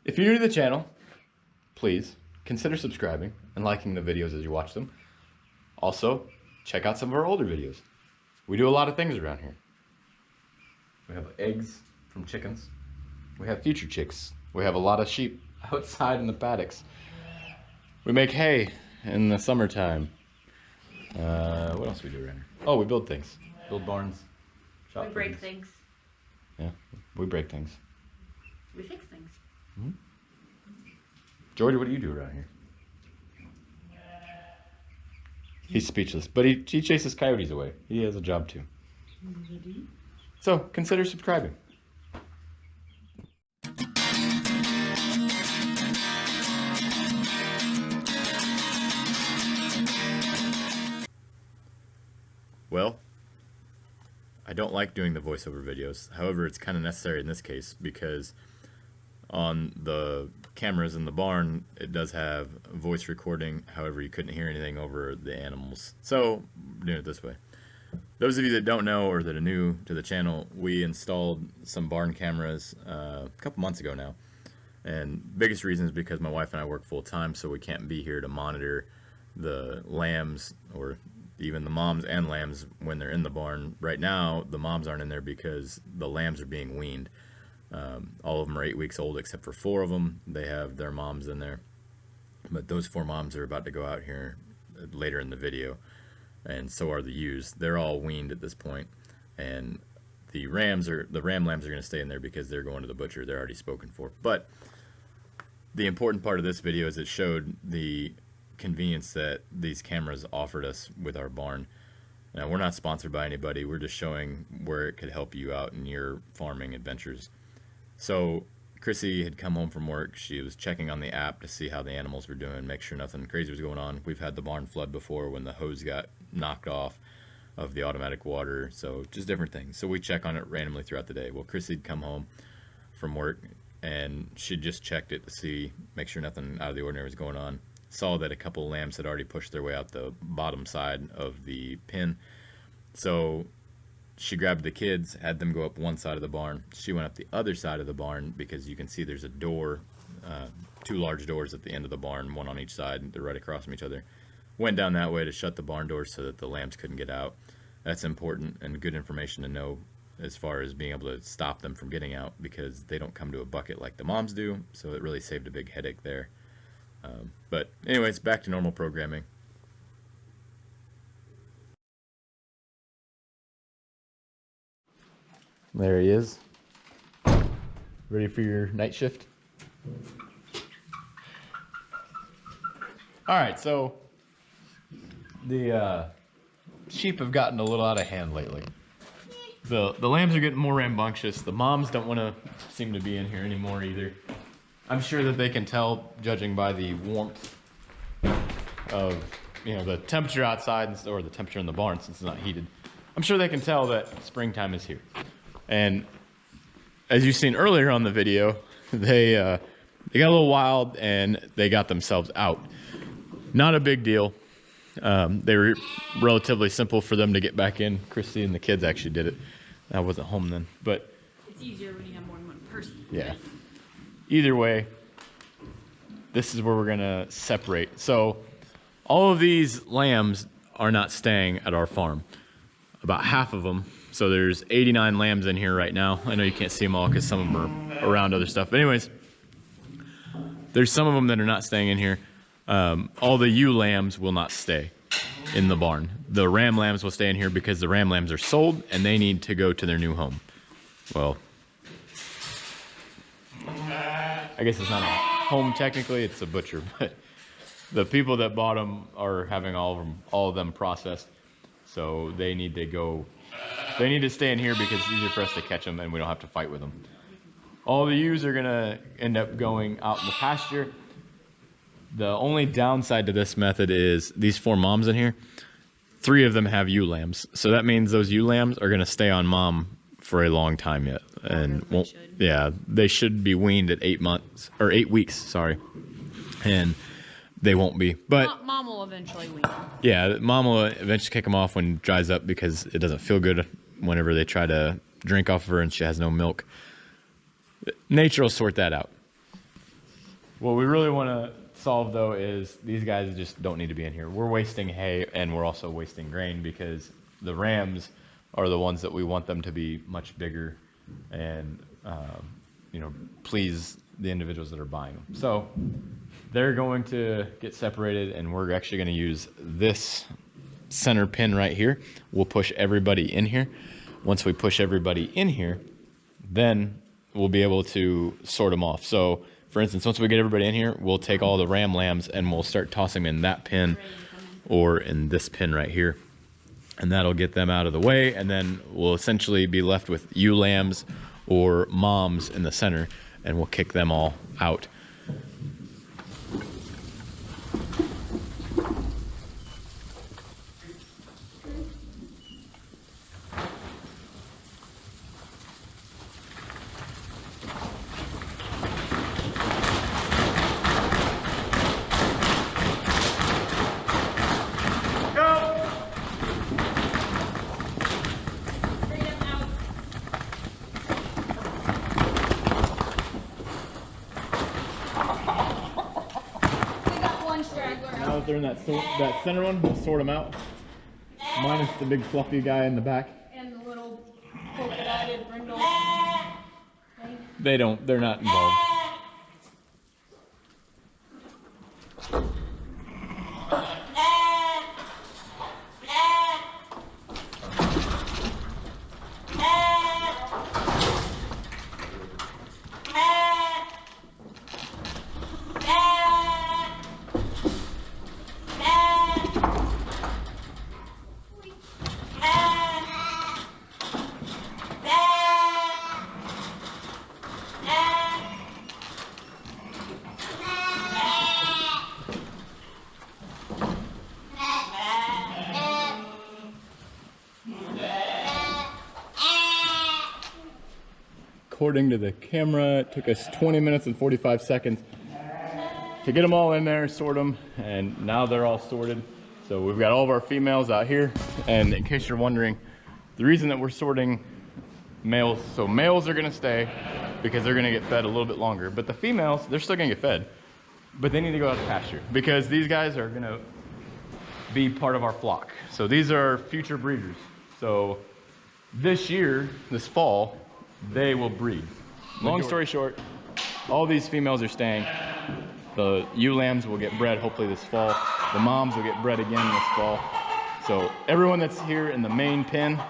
If you're new to the channel, please consider subscribing and liking the videos as you watch them. Also, check out some of our older videos. We do a lot of things around here. We have eggs from chickens. We have future chicks. We have a lot of sheep outside in the paddocks. We make hay in the summertime. What else do we do around here? Oh, we build things. Build barns. We break things. Yeah, we break things. We fix things. Mm-hmm. Jordy, what do you do around here? He's speechless, but he chases coyotes away. He has a job too. So consider subscribing. Well, I don't like doing the voiceover videos. However, it's kind of necessary in this case because on the cameras in the barn, it does have voice recording. However, you couldn't hear anything over the animals. So, we're doing it this way. Those of you that don't know or that are new to the channel, we installed some barn cameras a couple months ago now. And biggest reason is because my wife and I work full time, so we can't be here to monitor the lambs or even the moms and lambs when they're in the barn. Right now, the moms aren't in there because the lambs are being weaned. All of them are 8 weeks old except for 4 of them. They have their moms in there. But those 4 moms are about to go out here later in the video. And so are the ewes. They're all weaned at this point. And the ram lambs are going to stay in there because they're going to the butcher. They're already spoken for. But the important part of this video is it showed the convenience that these cameras offered us with our barn. Now, we're not sponsored by anybody. We're just showing where it could help you out in your farming adventures. So Chrissy had come home from work. She was checking on the app to see how the animals were doing, make sure nothing crazy was going on. We've had the barn flood before when the hose got knocked off of the automatic water, so just different things. So we check on it randomly throughout the day. Well, Chrissy'd come home from work and she just checked it to see, make sure nothing out of the ordinary was going on. Saw that a couple lambs had already pushed their way out the bottom side of the pen. So she grabbed the kids, had them go up one side of the barn. She went up the other side of the barn because you can see there's a door, 2 large doors at the end of the barn, one on each side. They're right across from each other. Went down that way to shut the barn doors so that the lambs couldn't get out. That's important and good information to know as far as being able to stop them from getting out because they don't come to a bucket like the moms do. So it really saved a big headache there. But anyways, back to normal programming. There he is. Ready for your night shift? Alright, so the sheep have gotten a little out of hand lately. The lambs are getting more rambunctious. The moms don't want to seem to be in here anymore either. I'm sure that they can tell, judging by the warmth of, the temperature outside or the temperature in the barn since it's not heated. I'm sure they can tell that springtime is here. And as you've seen earlier on the video, they got a little wild and they got themselves out. Not a big deal. They were relatively simple for them to get back in. Christy and the kids actually did it. I wasn't home then, but it's easier when you have more than one person. Yeah. Either way, this is where we're gonna separate. So all of these lambs are not staying at our farm. About half of them. So there's 89 lambs in here right now. I know you can't see them all because some of them are around other stuff. But anyways, there's some of them that are not staying in here. All the ewe lambs will not stay in the barn. The ram lambs will stay in here because the ram lambs are sold and they need to go to their new home. Well, I guess it's not a home technically, it's a butcher, but the people that bought them are having all of them processed. So they need to go, they need to stay in here because it's easier for us to catch them and we don't have to fight with them. All the ewes are gonna end up going out in the pasture. The only downside to this method is these 4 moms in here, 3 of them have ewe lambs. So that means those ewe lambs are gonna stay on mom for a long time yet. And won't, yeah, they should be weaned at 8 months or 8 weeks, sorry. And they won't be, but mom will eventually wean them. Yeah, mom will eventually kick them off when it dries up because it doesn't feel good whenever they try to drink off of her and she has no milk. Nature will sort that out. What we really want to solve though is these guys just don't need to be in here. We're wasting hay and we're also wasting grain because the rams are the ones that we want them to be much bigger and you know, please the individuals that are buying them. So they're going to get separated and we're actually going to use this center pin right here. We'll push everybody in here. Once we push everybody in here, then we'll be able to sort them off. So for instance, once we get everybody in here, we'll take all the ram lambs and we'll start tossing them in that pin or in this pin right here. And that'll get them out of the way. And then we'll essentially be left with ewe lambs or moms in the center and we'll kick them all out. They're in that center one, we'll sort them out. Minus the big fluffy guy in the back. And the little polka-dotted brindle thing. They're not involved. According to the camera, it took us 20 minutes and 45 seconds to get them all in there, sort them, and now they're all sorted. So we've got all of our females out here, and in case you're wondering, the reason that we're sorting males, so males are gonna stay because they're gonna get fed a little bit longer, but the females, they're still gonna get fed, but they need to go out to pasture because these guys are gonna be part of our flock. So these are future breeders. So this year, this fall, they will breed. Long story short, all these females are staying. The ewe lambs will get bred hopefully this fall. The moms will get bred again this fall. So everyone that's here in the main pen,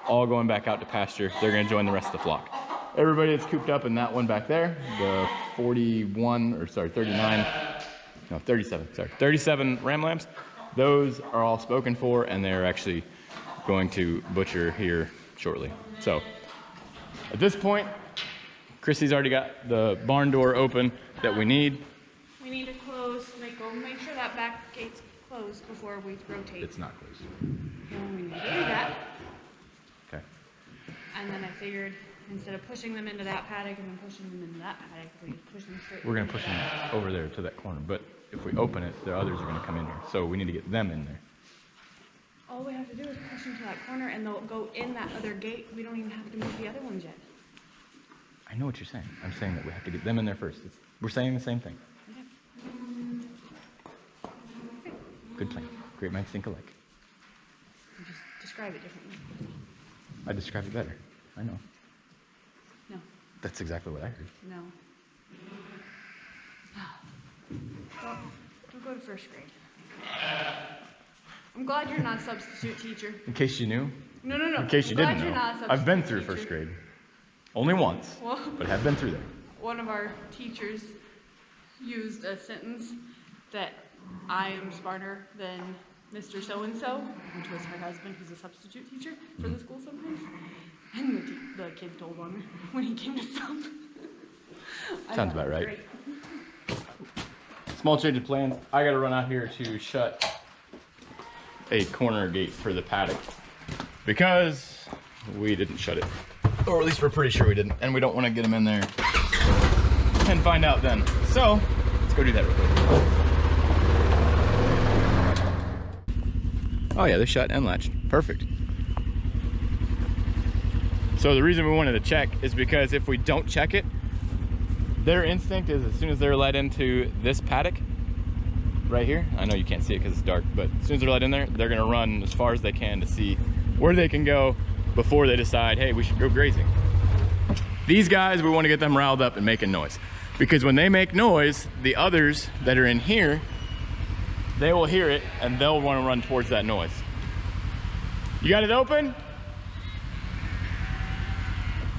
all going back out to pasture. They're gonna join the rest of the flock. Everybody that's cooped up in that one back there, the 37 ram lambs, those are all spoken for and they're actually going to butcher here shortly. So at this point, Chrissy's already got the barn door open that we need. We need to close, make sure that back gate's closed before we rotate. It's not closed. And we need to do that. Okay. And then I figured instead of pushing them into that paddock and then pushing them into that paddock, we push them straight. We're gonna push them over there to that corner, but if we open it, the others are gonna come in here. So we need to get them in there. All we have to do is push them to that corner and they'll go in that other gate. We don't even have to move the other ones yet. I know what you're saying. I'm saying that we have to get them in there first. We're saying the same thing. Okay. Good plan. Great minds think alike. You just describe it differently. I described it better. I know. No. That's exactly what I heard. No. Don't go to first grade. I'm glad you're not a substitute teacher. In case you knew. No. In case you didn't know. I've been through teacher. first grade. Only once, Well, but have been through there. One of our teachers used a sentence that I am smarter than Mr. So-and-so, which was her husband, who's a substitute teacher for the school sometimes. And the kid told on her when he came to sub. Sounds about right. Great. Small change of plans. I gotta run out here to shut a corner gate for the paddock because we didn't shut it. Or at least we're pretty sure we didn't, and we don't want to get them in there and find out then. So let's go do that real quick. Oh yeah, they're shut and latched. Perfect. So the reason we wanted to check is because if we don't check it, Their instinct is as soon as they're let into this paddock right here, I know you can't see it because it's dark, but as soon as they're let in there, they're gonna run as far as they can to see where they can go before they decide, hey, we should go grazing. These guys, we want to get them riled up and making noise, because when they make noise, the others that are in here, they will hear it and they'll want to run towards that noise. You got it open?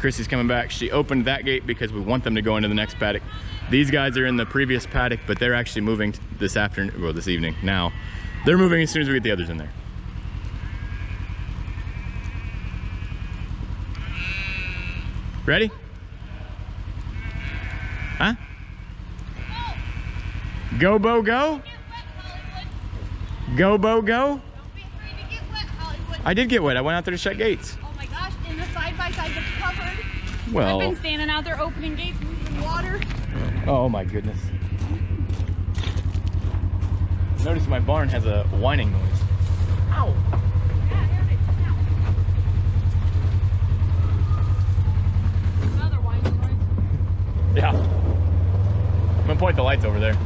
Chrissy's coming back. She opened that gate because we want them to go into the next paddock. These guys are in the previous paddock, but they're actually moving this afternoon, well, this evening now. They're moving as soon as we get the others in there. Ready? Huh? Go, Bo, go? Go, Bo, go? Don't be afraid to get wet, Hollywood. I did get wet. I went out there to shut gates. Oh my gosh, in the side-by-side that's covered. Well. I've been standing out there opening gates, moving water. Oh my goodness. Notice my barn has a whining noise. Ow. Yeah, here it is now. Another whining noise. Yeah. I'm gonna point the lights over there.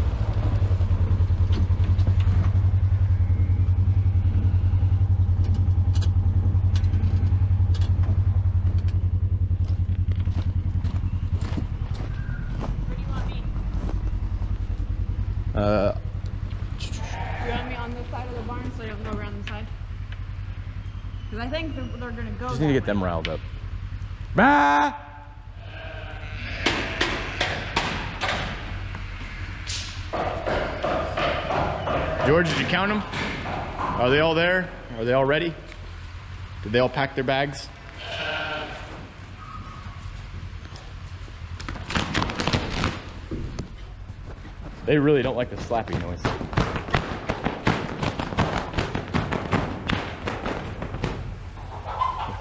You want me on this side of the barn so I don't go around the side? Because I think they're going to go. Just need to get them riled up. Bah! George, did you count them? Are they all there? Are they all ready? Did they all pack their bags? They really don't like the slapping noise. This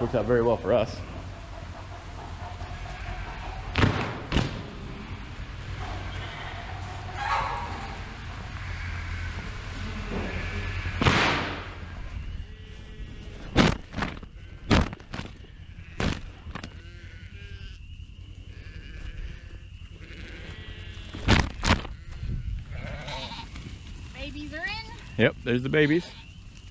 works out very well for us. Babies are in. Yep, there's the babies.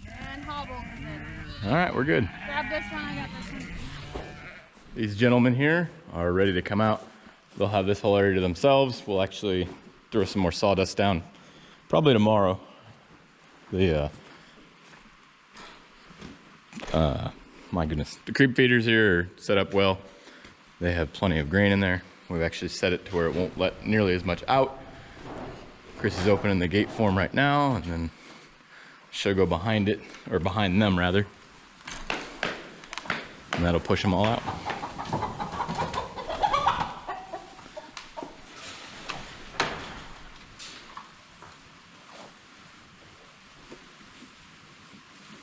And Hobble is in. All right, we're good. Grab this one, I got this one. These gentlemen here are ready to come out. They'll have this whole area to themselves. We'll actually throw some more sawdust down probably tomorrow. My goodness, the creep feeders here are set up well. They have plenty of grain in there. We've actually set it to where it won't let nearly as much out. Chris is opening the gate for him right now, and then she'll go behind it, or behind them rather. And that'll push them all out.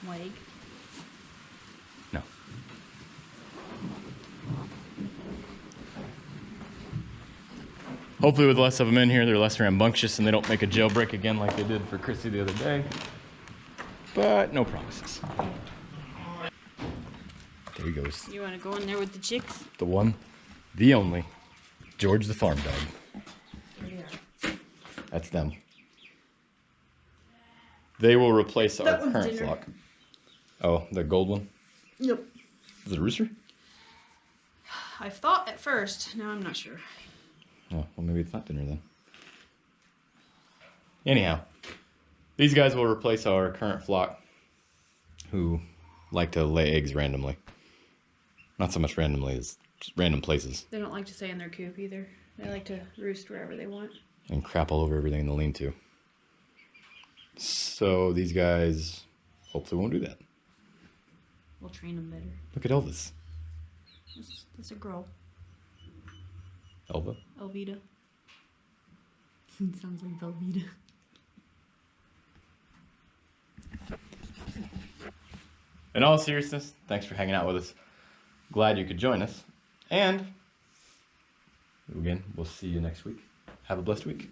Leg. No. Hopefully with less of them in here, they're less rambunctious and they don't make a jailbreak again like they did for Chrissy the other day. But no promises. There he goes. You want to go in there with the chicks? The one, the only, George the farm dog. That's them. They will replace our current flock. Oh, the gold one? Yep. Is it a rooster? I thought at first, now I'm not sure. Oh, well maybe it's not dinner then. Anyhow, these guys will replace our current flock who like to lay eggs randomly. Not so much randomly as just random places. They don't like to stay in their coop either. They like to roost wherever they want. And crap all over everything in the lean-to. So these guys hopefully won't do that. We'll train them better. Look at Elvis. That's a girl. Elva. Elvita. Sounds like Velveeta. In all seriousness, thanks for hanging out with us. Glad you could join us. And again, we'll see you next week. Have a blessed week.